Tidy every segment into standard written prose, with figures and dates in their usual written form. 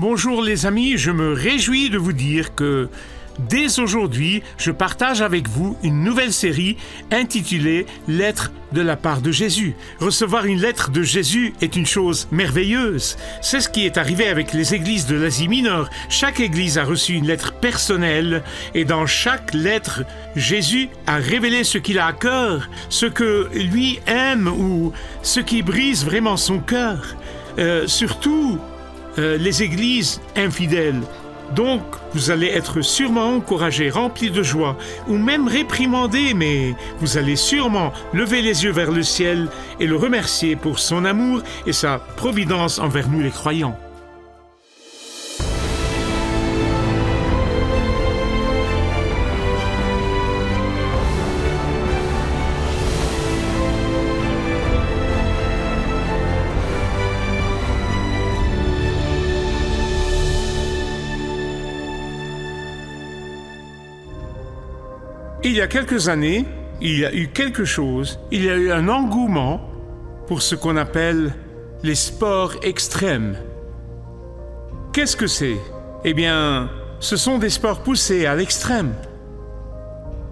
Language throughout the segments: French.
Bonjour les amis, je me réjouis de vous dire que dès aujourd'hui, je partage avec vous une nouvelle série intitulée « Lettre de la part de Jésus ». Recevoir une lettre de Jésus est une chose merveilleuse. C'est ce qui est arrivé avec les églises de l'Asie mineure. Chaque église a reçu une lettre personnelle et dans chaque lettre, Jésus a révélé ce qu'il a à cœur, ce que lui aime ou ce qui brise vraiment son cœur. Surtout, les églises infidèles. Donc, vous allez être sûrement encouragés, remplis de joie, ou même réprimandés, mais vous allez sûrement lever les yeux vers le ciel et le remercier pour son amour et sa providence envers nous les croyants. Il y a quelques années, il y a eu quelque chose, il y a eu un engouement pour ce qu'on appelle les sports extrêmes. Qu'est-ce que c'est? Eh bien, ce sont des sports poussés à l'extrême.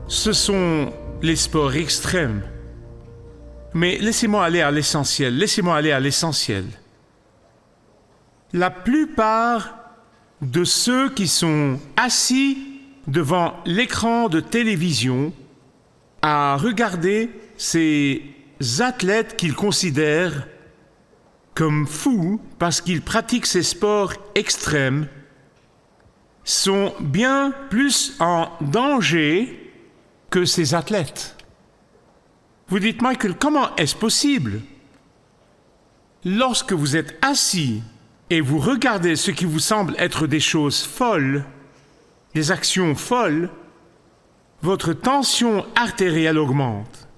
Ce sont les sports extrêmes. Mais laissez-moi aller à l'essentiel, La plupart de ceux qui sont assis devant l'écran de télévision à regarder ces athlètes qu'ils considèrent comme fous parce qu'ils pratiquent ces sports extrêmes sont bien plus en danger que ces athlètes. Vous dites, Michael, comment est-ce possible? Lorsque vous êtes assis et vous regardez ce qui vous semble être des choses folles, des actions folles, votre tension artérielle augmente.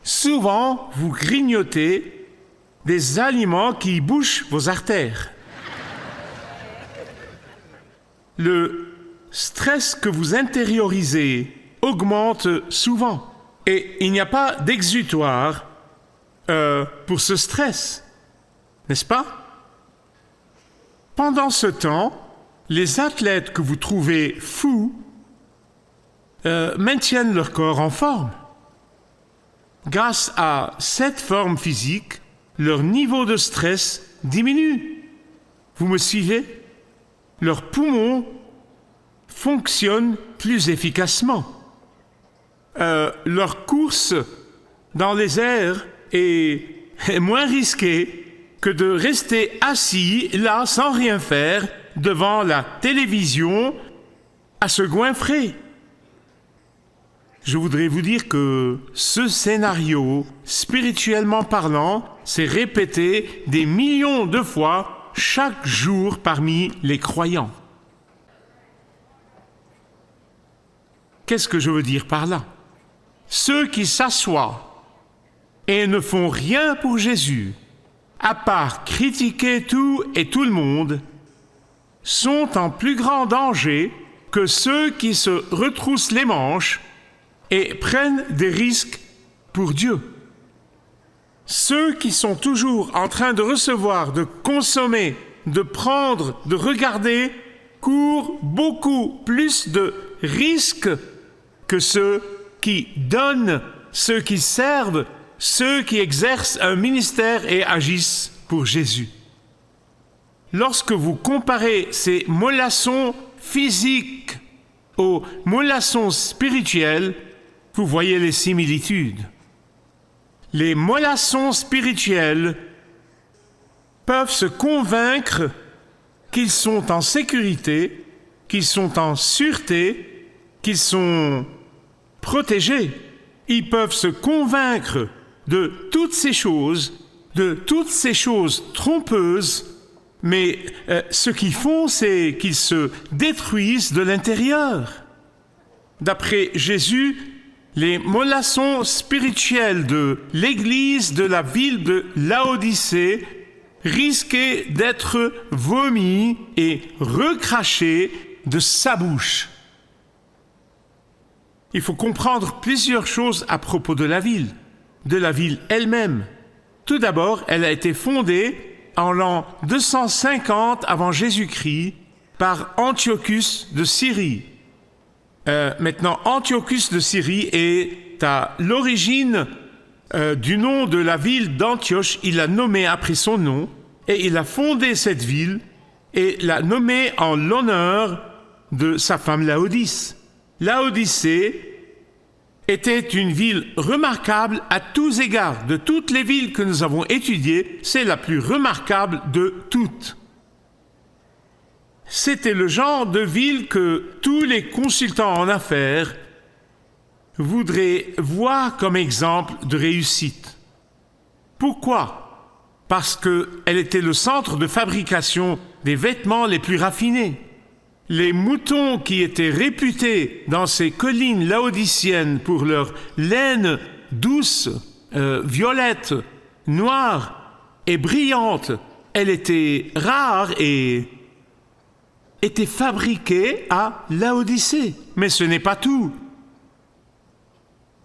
Souvent, vous grignotez des aliments qui bouchent vos artères. Le stress que vous intériorisez augmente souvent. Et il n'y a pas d'exutoire pour ce stress, n'est-ce pas? Pendant ce temps, les athlètes que vous trouvez fous maintiennent leur corps en forme. Grâce à cette forme physique, leur niveau de stress diminue. Vous me suivez? Leurs poumons fonctionnent plus efficacement. Leur course dans les airs est moins risquée que de rester assis là sans rien faire devant la télévision à se goinfrer. Je voudrais vous dire que ce scénario, spirituellement parlant, s'est répété des millions de fois chaque jour parmi les croyants. Qu'est-ce que je veux dire par là? Ceux qui s'assoient et ne font rien pour Jésus, à part critiquer tout et tout le monde, sont en plus grand danger que ceux qui se retroussent les manches et prennent des risques pour Dieu. Ceux qui sont toujours en train de recevoir, de consommer, de prendre, de regarder, courent beaucoup plus de risques que ceux qui donnent, ceux qui servent, ceux qui exercent un ministère et agissent pour Jésus. Lorsque vous comparez ces mollassons physiques aux mollassons spirituels, vous voyez les similitudes. Les mollassons spirituels peuvent se convaincre qu'ils sont en sécurité, qu'ils sont en sûreté, qu'ils sont protégés. Ils peuvent se convaincre de toutes ces choses trompeuses, mais ce qu'ils font, c'est qu'ils se détruisent de l'intérieur. D'après Jésus, les mollassons spirituels de l'église de la ville de Laodicée risquaient d'être vomis et recrachés de sa bouche. Il faut comprendre plusieurs choses à propos de la ville elle-même. Tout d'abord, elle a été fondée en l'an 250 avant Jésus-Christ par Antiochus de Syrie. Maintenant, Antiochus de Syrie est à l'origine du nom de la ville d'Antioche. Il l'a nommée après son nom et il a fondé cette ville et l'a nommée en l'honneur de sa femme Laodice. Laodicée était une ville remarquable à tous égards. De toutes les villes que nous avons étudiées, c'est la plus remarquable de toutes. C'était le genre de ville que tous les consultants en affaires voudraient voir comme exemple de réussite. Pourquoi? Parce qu'elle était le centre de fabrication des vêtements les plus raffinés. Les moutons qui étaient réputés dans ces collines laodiciennes pour leur laine douce, violette, noire et brillante, elle était rare et était fabriquée à Laodicée. Mais ce n'est pas tout.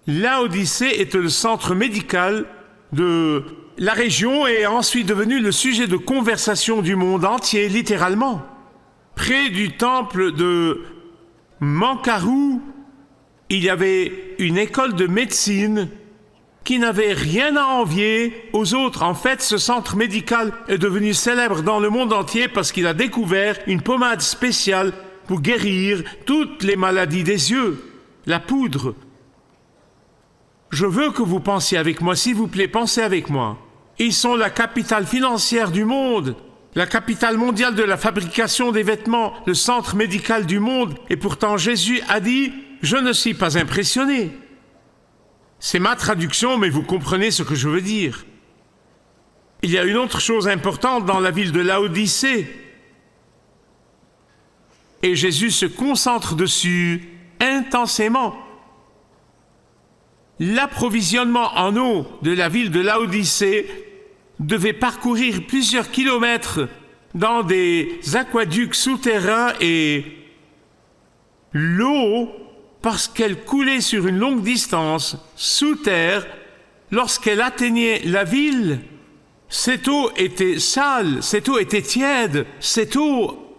Laodicée était le centre médical de la région et est ensuite devenu le sujet de conversation du monde entier, littéralement. Près du temple de Mankarou, il y avait une école de médecine qui n'avait rien à envier aux autres. En fait, ce centre médical est devenu célèbre dans le monde entier parce qu'il a découvert une pommade spéciale pour guérir toutes les maladies des yeux, la poudre. Je veux que vous pensiez avec moi, s'il vous plaît, pensez avec moi. Ils sont la capitale financière du monde, la capitale mondiale de la fabrication des vêtements, le centre médical du monde. Et pourtant, Jésus a dit « Je ne suis pas impressionné ». C'est ma traduction, mais vous comprenez ce que je veux dire. Il y a une autre chose importante dans la ville de Laodicée. Et Jésus se concentre dessus intensément. L'approvisionnement en eau de la ville de Laodicée devait parcourir plusieurs kilomètres dans des aqueducs souterrains et l'eau, parce qu'elle coulait sur une longue distance sous terre, lorsqu'elle atteignait la ville, cette eau était sale, cette eau était tiède, cette eau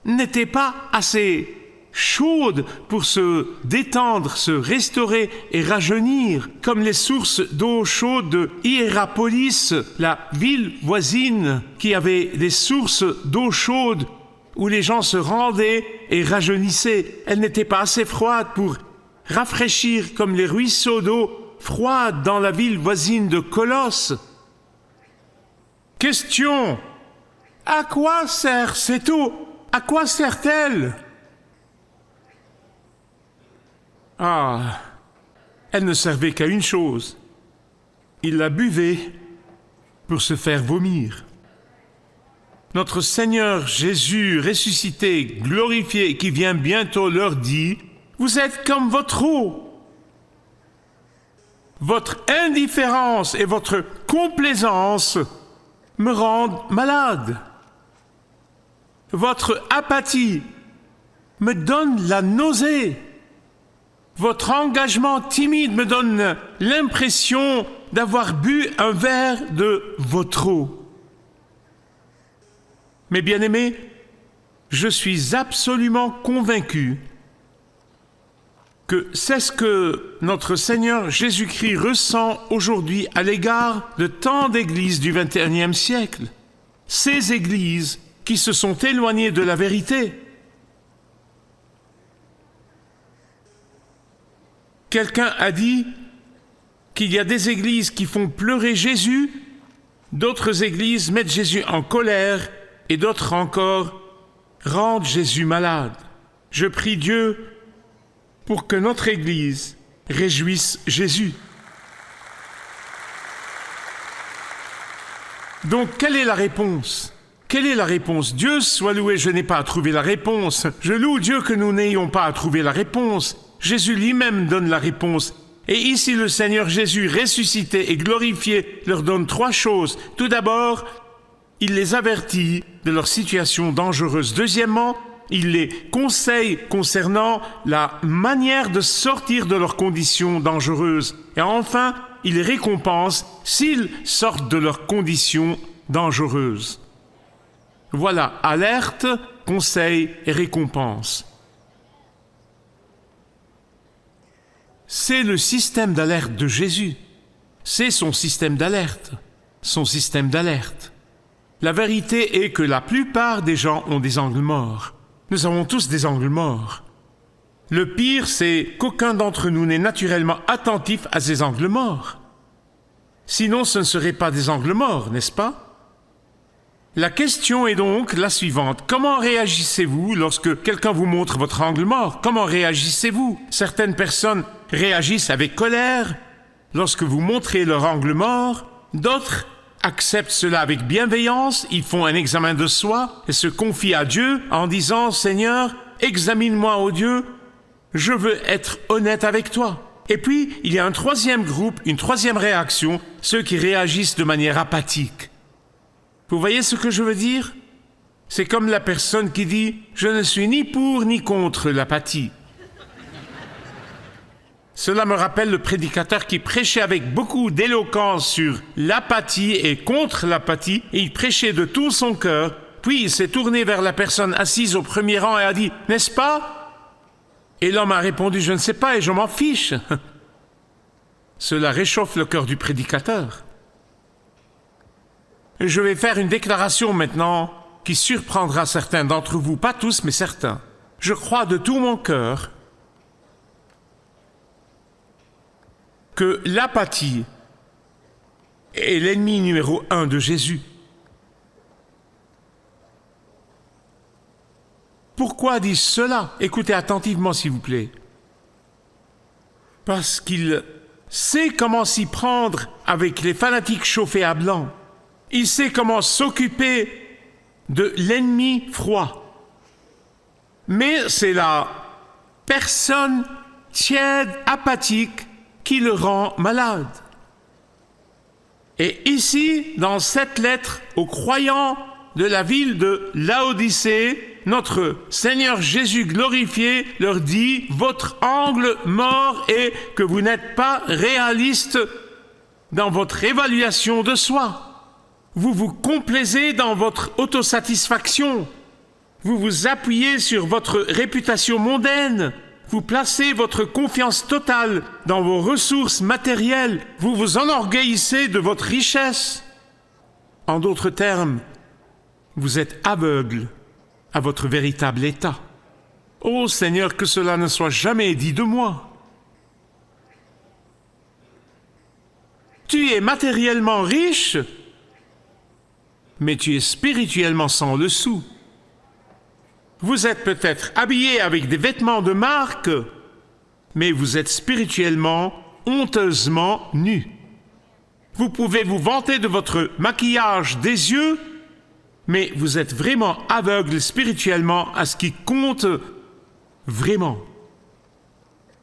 n'était pas assez chaude pour se détendre, se restaurer et rajeunir, comme les sources d'eau chaude de Hiérapolis, la ville voisine qui avait des sources d'eau chaude où les gens se rendaient et rajeunissaient. Elle n'était pas assez froide pour rafraîchir comme les ruisseaux d'eau froide dans la ville voisine de Colosse. Question: à quoi sert cette eau? À quoi sert-elle? Ah, elle ne servait qu'à une chose. Il la buvait pour se faire vomir. Notre Seigneur Jésus, ressuscité, glorifié, qui vient bientôt, leur dit: vous êtes comme votre eau. Votre indifférence et votre complaisance me rendent malade. Votre apathie me donne la nausée. Votre engagement timide me donne l'impression d'avoir bu un verre de votre eau. Mes bien-aimés, je suis absolument convaincu que c'est ce que notre Seigneur Jésus-Christ ressent aujourd'hui à l'égard de tant d'églises du XXIe siècle. Ces églises qui se sont éloignées de la vérité. Quelqu'un a dit qu'il y a des églises qui font pleurer Jésus, d'autres églises mettent Jésus en colère et d'autres encore rendent Jésus malade. Je prie Dieu pour que notre Église réjouisse Jésus. Donc, quelle est la réponse? Quelle est la réponse? Dieu soit loué, je n'ai pas à trouver la réponse. Je loue Dieu que nous n'ayons pas à trouver la réponse. Jésus lui-même donne la réponse. Et ici, le Seigneur Jésus, ressuscité et glorifié, leur donne 3 choses. Tout d'abord, il les avertit de leur situation dangereuse. Deuxièmement, il les conseille concernant la manière de sortir de leurs conditions dangereuses. Et enfin, il les récompense s'ils sortent de leurs conditions dangereuse. Voilà, alerte, conseil et récompense. C'est le système d'alerte de Jésus. C'est son système d'alerte. Son système d'alerte. La vérité est que la plupart des gens ont des angles morts. Nous avons tous des angles morts. Le pire, c'est qu'aucun d'entre nous n'est naturellement attentif à ces angles morts. Sinon, ce ne seraient pas des angles morts, n'est-ce pas? La question est donc la suivante. Comment réagissez-vous lorsque quelqu'un vous montre votre angle mort? Comment réagissez-vous? Certaines personnes réagissent avec colère lorsque vous montrez leur angle mort. D'autres acceptent cela avec bienveillance. Ils font un examen de soi et se confient à Dieu en disant « Seigneur, examine-moi, ô Dieu, je veux être honnête avec toi. » Et puis, il y a un troisième groupe, une troisième réaction, ceux qui réagissent de manière apathique. Vous voyez ce que je veux dire? C'est comme la personne qui dit « Je ne suis ni pour ni contre l'apathie ». Cela me rappelle le prédicateur qui prêchait avec beaucoup d'éloquence sur l'apathie et contre l'apathie, et il prêchait de tout son cœur, puis il s'est tourné vers la personne assise au premier rang et a dit « N'est-ce pas ?» Et l'homme a répondu « Je ne sais pas et je m'en fiche ». Cela réchauffe le cœur du prédicateur. Je vais faire une déclaration maintenant qui surprendra certains d'entre vous, pas tous, mais certains. Je crois de tout mon cœur que l'apathie est l'ennemi numéro 1 de Jésus. Pourquoi dis-je cela? Écoutez attentivement, s'il vous plaît. Parce qu'il sait comment s'y prendre avec les fanatiques chauffés à blanc. Il sait comment s'occuper de l'ennemi froid. Mais c'est la personne tiède, apathique, qui le rend malade. Et ici, dans cette lettre aux croyants de la ville de Laodicée, notre Seigneur Jésus glorifié leur dit « Votre angle mort est que vous n'êtes pas réaliste dans votre évaluation de soi. Vous vous complaisez dans votre autosatisfaction. Vous vous appuyez sur votre réputation mondaine. Vous placez votre confiance totale dans vos ressources matérielles. Vous vous enorgueillissez de votre richesse. En d'autres termes, vous êtes aveugle à votre véritable état. Ô Seigneur, que cela ne soit jamais dit de moi. Tu es matériellement riche, mais tu es spirituellement sans le sou. Vous êtes peut-être habillé avec des vêtements de marque, mais vous êtes spirituellement, honteusement nu. Vous pouvez vous vanter de votre maquillage des yeux, mais vous êtes vraiment aveugle spirituellement à ce qui compte vraiment.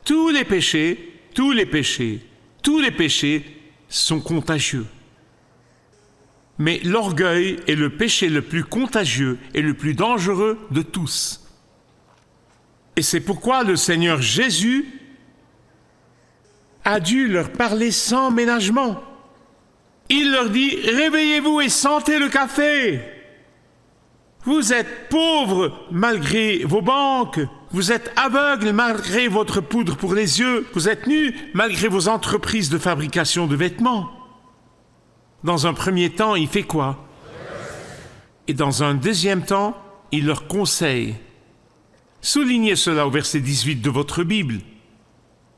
Tous les péchés sont contagieux. Mais l'orgueil est le péché le plus contagieux et le plus dangereux de tous. Et c'est pourquoi le Seigneur Jésus a dû leur parler sans ménagement. Il leur dit « Réveillez-vous et sentez le café !» Vous êtes pauvres malgré vos banques, vous êtes aveugles malgré votre poudre pour les yeux, vous êtes nus malgré vos entreprises de fabrication de vêtements. Dans un premier temps, il fait quoi? Et dans un deuxième temps, il leur conseille. Soulignez cela au verset 18 de votre Bible.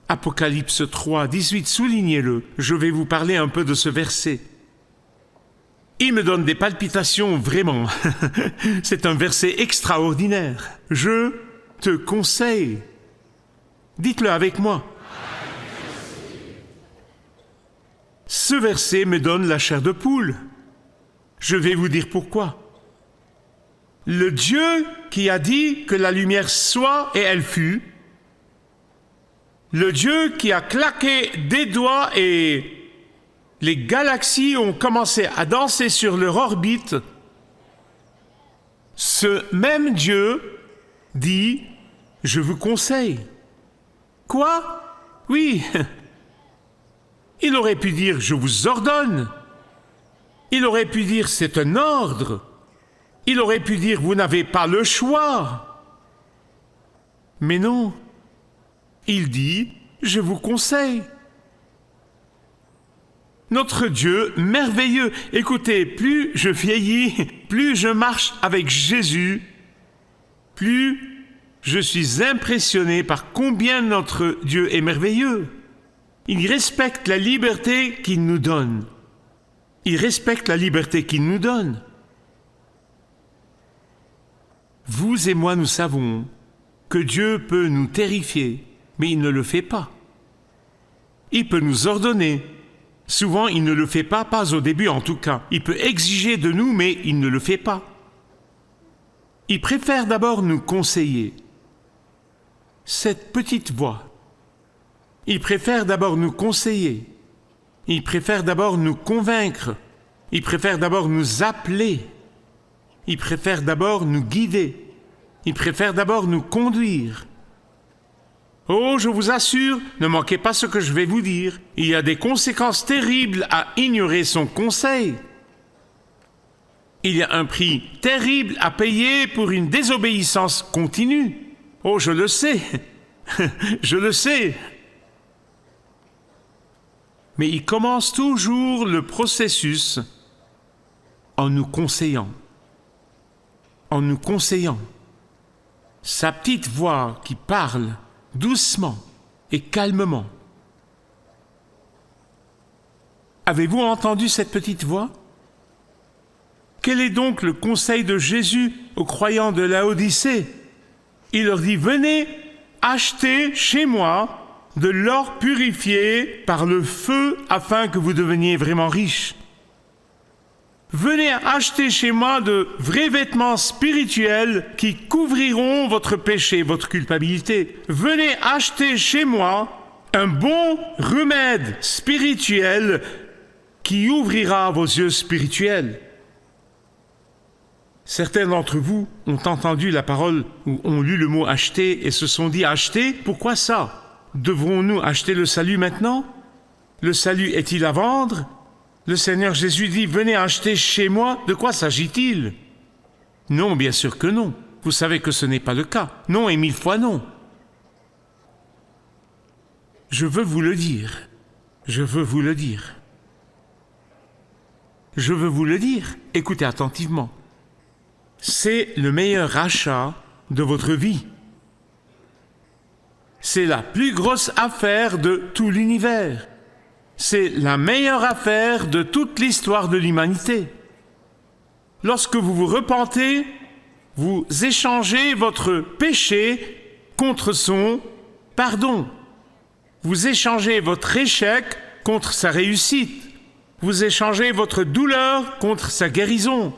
Apocalypse 3, 18, soulignez-le. Je vais vous parler un peu de ce verset. Il me donne des palpitations, vraiment. C'est un verset extraordinaire. Je te conseille. Dites-le avec moi. Ce verset me donne la chair de poule. Je vais vous dire pourquoi. Le Dieu qui a dit que la lumière soit et elle fut, le Dieu qui a claqué des doigts et les galaxies ont commencé à danser sur leur orbite, ce même Dieu dit « Je vous conseille ». Quoi? Oui. Il aurait pu dire « Je vous ordonne ». Il aurait pu dire c'est un ordre. Il aurait pu dire vous n'avez pas le choix. Mais non, il dit je vous conseille. Notre Dieu merveilleux. Écoutez, plus je vieillis, plus je marche avec Jésus, plus je suis impressionné par combien notre Dieu est merveilleux. Il respecte la liberté qu'il nous donne. Il respecte la liberté qu'il nous donne. Vous et moi, nous savons que Dieu peut nous terrifier, mais il ne le fait pas. Il peut nous ordonner. Souvent, il ne le fait pas au début en tout cas. Il peut exiger de nous, mais il ne le fait pas. Il préfère d'abord nous conseiller. Cette petite voix. Il préfère d'abord nous conseiller. Il préfère d'abord nous convaincre. Il préfère d'abord nous appeler. Il préfère d'abord nous guider. Il préfère d'abord nous conduire. Oh, je vous assure, ne manquez pas ce que je vais vous dire. Il y a des conséquences terribles à ignorer son conseil. Il y a un prix terrible à payer pour une désobéissance continue. Oh, je le sais. Je le sais. Mais il commence toujours le processus en nous conseillant. En nous conseillant. Sa petite voix qui parle doucement et calmement. Avez-vous entendu cette petite voix? Quel est donc le conseil de Jésus aux croyants de Laodicée? Il leur dit, venez acheter chez moi de l'or purifié par le feu afin que vous deveniez vraiment riches. Venez acheter chez moi de vrais vêtements spirituels qui couvriront votre péché, votre culpabilité. Venez acheter chez moi un bon remède spirituel qui ouvrira vos yeux spirituels. Certains d'entre vous ont entendu la parole ou ont lu le mot acheter et se sont dit acheter, pourquoi ça? Devrons-nous acheter le salut maintenant? Le salut est-il à vendre? Le Seigneur Jésus dit, venez acheter chez moi. De quoi s'agit-il? Non, bien sûr que non. Vous savez que ce n'est pas le cas. Non et 1000 fois non. Je veux vous le dire. Je veux vous le dire. Je veux vous le dire. Écoutez attentivement. C'est le meilleur achat de votre vie. C'est la plus grosse affaire de tout l'univers. C'est la meilleure affaire de toute l'histoire de l'humanité. Lorsque vous vous repentez, vous échangez votre péché contre son pardon. Vous échangez votre échec contre sa réussite. Vous échangez votre douleur contre sa guérison.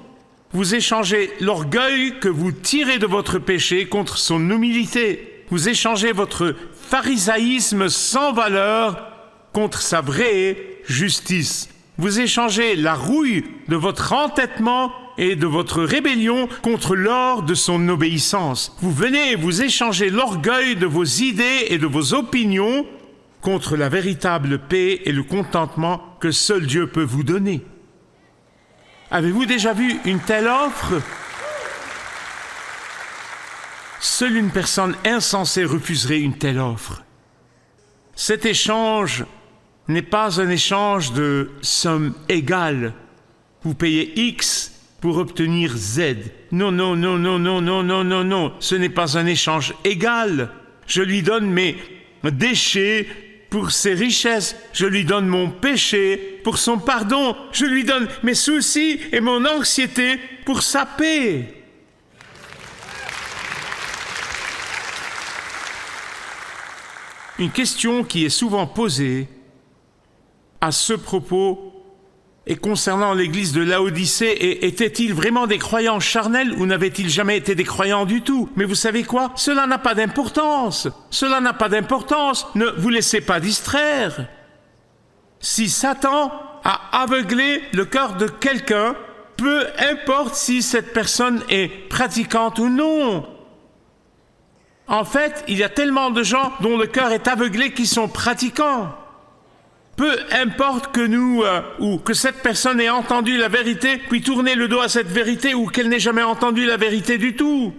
Vous échangez l'orgueil que vous tirez de votre péché contre son humilité. Vous échangez votre pharisaïsme sans valeur contre sa vraie justice. Vous échangez la rouille de votre entêtement et de votre rébellion contre l'or de son obéissance. Vous venez et vous échangez l'orgueil de vos idées et de vos opinions contre la véritable paix et le contentement que seul Dieu peut vous donner. Avez-vous déjà vu une telle offre? Seule une personne insensée refuserait une telle offre. Cet échange n'est pas un échange de somme égale. Vous payez X pour obtenir Z. Non, non, non, non, non, non, non, non, non. Ce n'est pas un échange égal. Je lui donne mes déchets pour ses richesses. Je lui donne mon péché pour son pardon. Je lui donne mes soucis et mon anxiété pour sa paix. Une question qui est souvent posée à ce propos et concernant l'église de Laodicée, étaient-ils vraiment des croyants charnels ou n'avaient-ils jamais été des croyants du tout? Mais vous savez quoi? Cela n'a pas d'importance. Cela n'a pas d'importance. Ne vous laissez pas distraire. Si Satan a aveuglé le cœur de quelqu'un, peu importe si cette personne est pratiquante ou non. En fait, il y a tellement de gens dont le cœur est aveuglé qui sont pratiquants. Peu importe que nous ou que cette personne ait entendu la vérité, puis tourné le dos à cette vérité ou qu'elle n'ait jamais entendu la vérité du tout.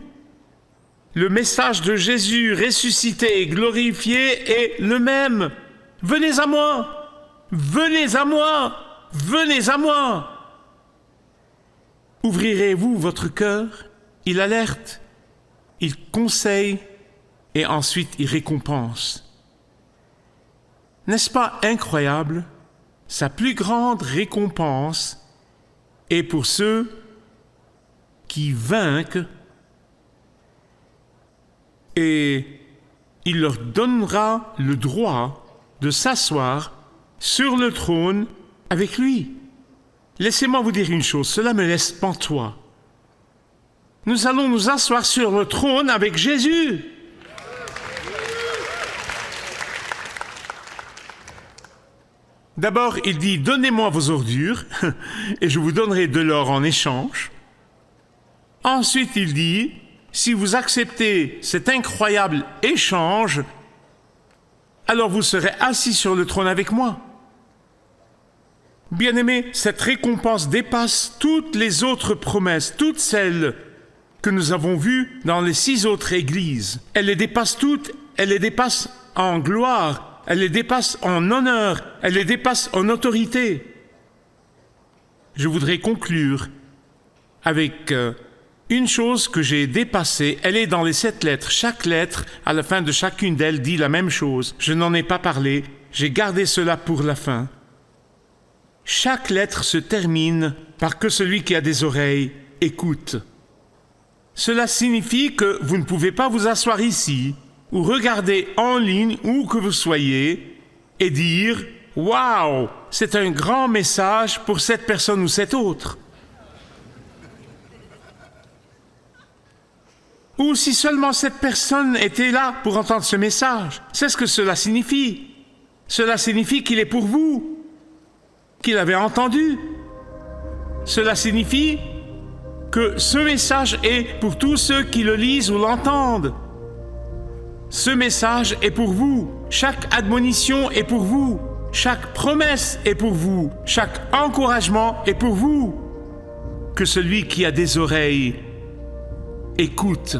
Le message de Jésus ressuscité et glorifié est le même. Venez à moi, venez à moi, venez à moi. Ouvrirez-vous votre cœur? Il alerte, il conseille et ensuite il récompense. N'est-ce pas incroyable? Sa plus grande récompense est pour ceux qui vainquent et il leur donnera le droit de s'asseoir sur le trône avec lui. Laissez-moi vous dire une chose, cela me laisse pantois. Nous allons nous asseoir sur le trône avec Jésus. D'abord, il dit « Donnez-moi vos ordures, et je vous donnerai de l'or en échange. » Ensuite, il dit « Si vous acceptez cet incroyable échange, alors vous serez assis sur le trône avec moi. » Bien-aimés, cette récompense dépasse toutes les autres promesses, toutes celles que nous avons vues dans les 6 autres églises. Elle les dépasse toutes, elle les dépasse en gloire, elle les dépasse en honneur, elle les dépasse en autorité. Je voudrais conclure avec une chose que j'ai dépassée. Elle est dans les 7 lettres. Chaque lettre, à la fin de chacune d'elles, dit la même chose. Je n'en ai pas parlé, j'ai gardé cela pour la fin. Chaque lettre se termine par « que celui qui a des oreilles écoute ». Cela signifie que vous ne pouvez pas vous asseoir ici ou regarder en ligne où que vous soyez et dire « Waouh, c'est un grand message pour cette personne ou cette autre ». Ou si seulement cette personne était là pour entendre ce message. C'est ce que cela signifie. Cela signifie qu'il est pour vous, qu'il avait entendu. Cela signifie que ce message est pour tous ceux qui le lisent ou l'entendent. Ce message est pour vous. Chaque admonition est pour vous. Chaque promesse est pour vous. Chaque encouragement est pour vous. Que celui qui a des oreilles écoute.